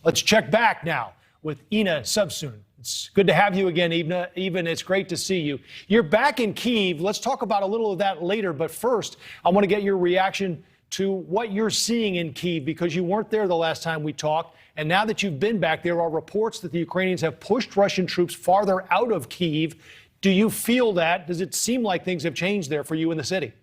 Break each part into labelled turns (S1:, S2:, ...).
S1: Let's check back now with Inna Sovsun. It's good to have you again, Inna. It's great to see you. You're back in Kyiv. Let's talk about a little of that later. But first, I want to get your reaction to what you're seeing in Kyiv, because you weren't there the last time we talked. And now that you've been back, there are reports that the Ukrainians have pushed Russian troops farther out of Kyiv. Do you feel that? Does it seem like things have changed there for you in the city?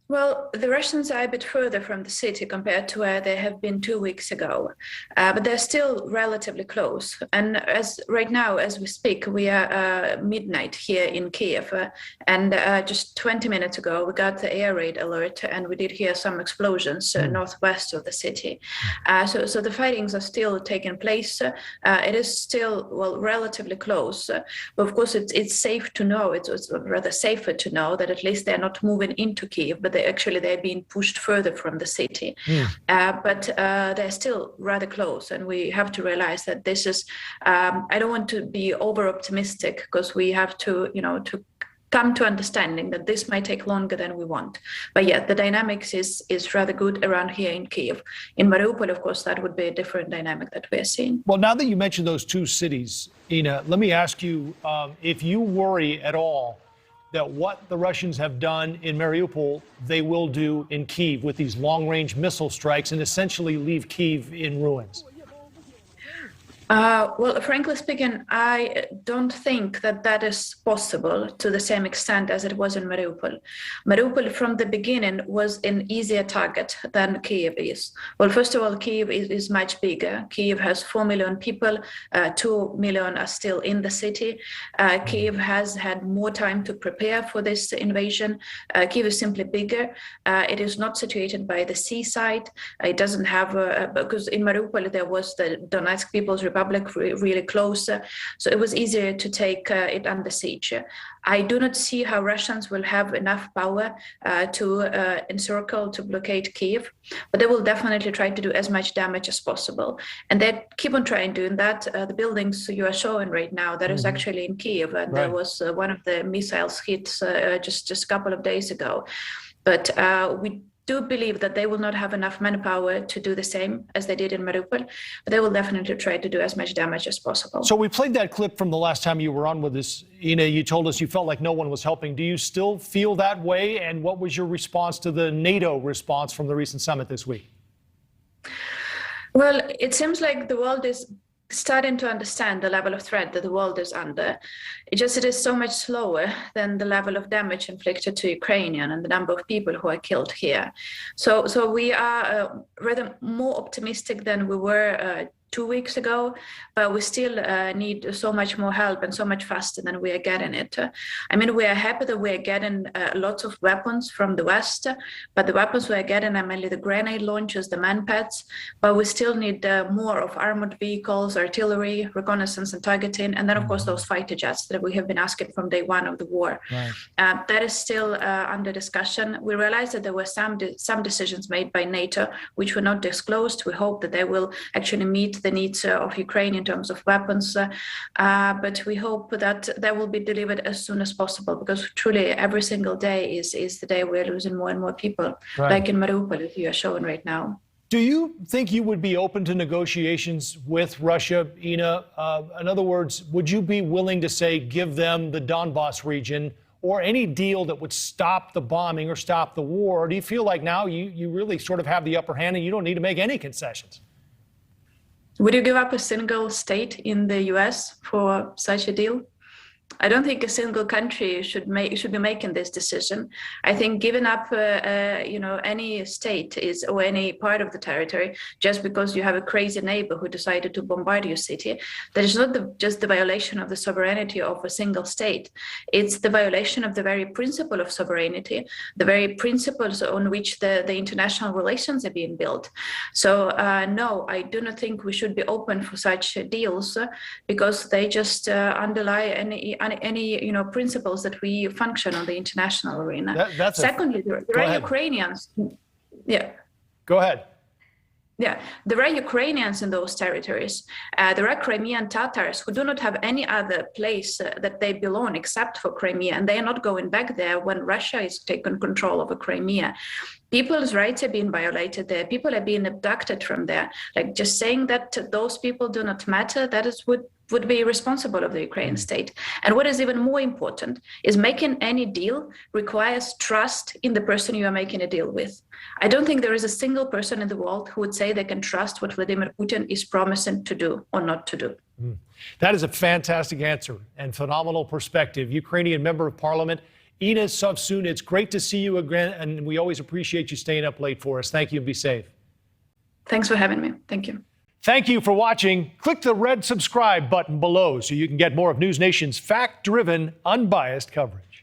S2: Well, the Russians are a bit further from the city compared to where they have been 2 weeks ago, but they're still relatively close. And right now, as we speak, we are midnight here in Kyiv, and just 20 minutes ago, we got the air raid alert, and we did hear some explosions northwest of the city. So the fightings are still taking place. It is still, well, relatively close. But of course, it's safe to know, it's rather safer to know that at least they're not moving into Kyiv, but they're being pushed further from the city. But they're still rather close, and we have to realize that this is, I don't want to be over optimistic, because we have to, to come to understanding that this might take longer than we want. But yeah, the dynamics is rather good around here in Kyiv. In Mariupol, of course, that would be a different dynamic that we're seeing.
S1: Well, now that you mentioned those two cities, Inna, let me ask you if you worry at all that what the Russians have done in Mariupol, they will do in Kyiv with these long-range missile strikes and essentially leave Kyiv in ruins.
S2: Well, frankly speaking, I don't think that is possible to the same extent as it was in Mariupol. Mariupol, from the beginning, was an easier target than Kyiv is. Well, first of all, Kyiv is much bigger. Kyiv has 4 million people. 2 million are still in the city. Kyiv has had more time to prepare for this invasion. Kyiv is simply bigger. It is not situated by the seaside. It doesn't have, because in Mariupol there was the Donetsk People's Republic really close, so it was easier to take it under siege. I do not see how Russians will have enough power to encircle, to blockade Kyiv, but they will definitely try to do as much damage as possible. And they keep on trying doing that. The buildings you are showing right now, that is actually in Kyiv, and there was one of the missiles hits just a couple of days ago. But we do believe that they will not have enough manpower to do the same as they did in Mariupol, but they will definitely try to do as much damage as possible.
S1: So we played that clip from the last time you were on with us, Inna. You told us you felt like no one was helping. Do you still feel that way? And what was your response to the NATO response from the recent summit this week?
S2: Well, it seems like the world is starting to understand the level of threat that the world is under. It is so much slower than the level of damage inflicted to Ukrainian and the number of people who are killed here. So we are rather more optimistic than we were 2 weeks ago, but we still need so much more help and so much faster than we are getting it. I mean, we are happy that we are getting lots of weapons from the West, but the weapons we are getting are mainly the grenade launchers, the manpads, but we still need more of armored vehicles, artillery, reconnaissance and targeting, and then of course those fighter jets that we have been asking from day one of the war. That is still under discussion. We realized that there were some decisions made by NATO which were not disclosed. We hope that they will actually meet the needs of Ukraine in terms of weapons, but we hope that they will be delivered as soon as possible, because truly every single day is the day we're losing more and more people, like in Mariupol, as you are showing right now.
S1: Do you think you would be open to negotiations with Russia, Inna? In other words, would you be willing to, say, give them the Donbas region or any deal that would stop the bombing or stop the war? Or do you feel like now you really sort of have the upper hand and you don't need to make any concessions?
S2: Would you give up a single state in the US for such a deal? I don't think a single country should be making this decision. I think giving up, any state or any part of the territory just because you have a crazy neighbor who decided to bombard your city, that is not just the violation of the sovereignty of a single state. It's the violation of the very principle of sovereignty, the very principles on which the international relations are being built. So no, I do not think we should be open for such deals because they just underlie any principles that we function on the international arena. Secondly, there are Ukrainians. Yeah.
S1: Go ahead.
S2: Yeah, there are Ukrainians in those territories. There are Crimean Tatars who do not have any other place that they belong except for Crimea, and they are not going back there when Russia is taking control over Crimea. People's rights are being violated there. People are being abducted from there. Like, just saying that those people do not matter, that is would be irresponsible of the Ukrainian state. And what is even more important is making any deal requires trust in the person you are making a deal with. I don't think there is a single person in the world who would say they can trust what Vladimir Putin is promising to do or not to do.
S1: That is a fantastic answer and phenomenal perspective. Ukrainian member of parliament, Inna Sovsun, it's great to see you again, and we always appreciate you staying up late for us. Thank you and be safe.
S2: Thanks for having me. Thank you.
S1: Thank you for watching. Click the red subscribe button below so you can get more of NewsNation's fact-driven, unbiased coverage.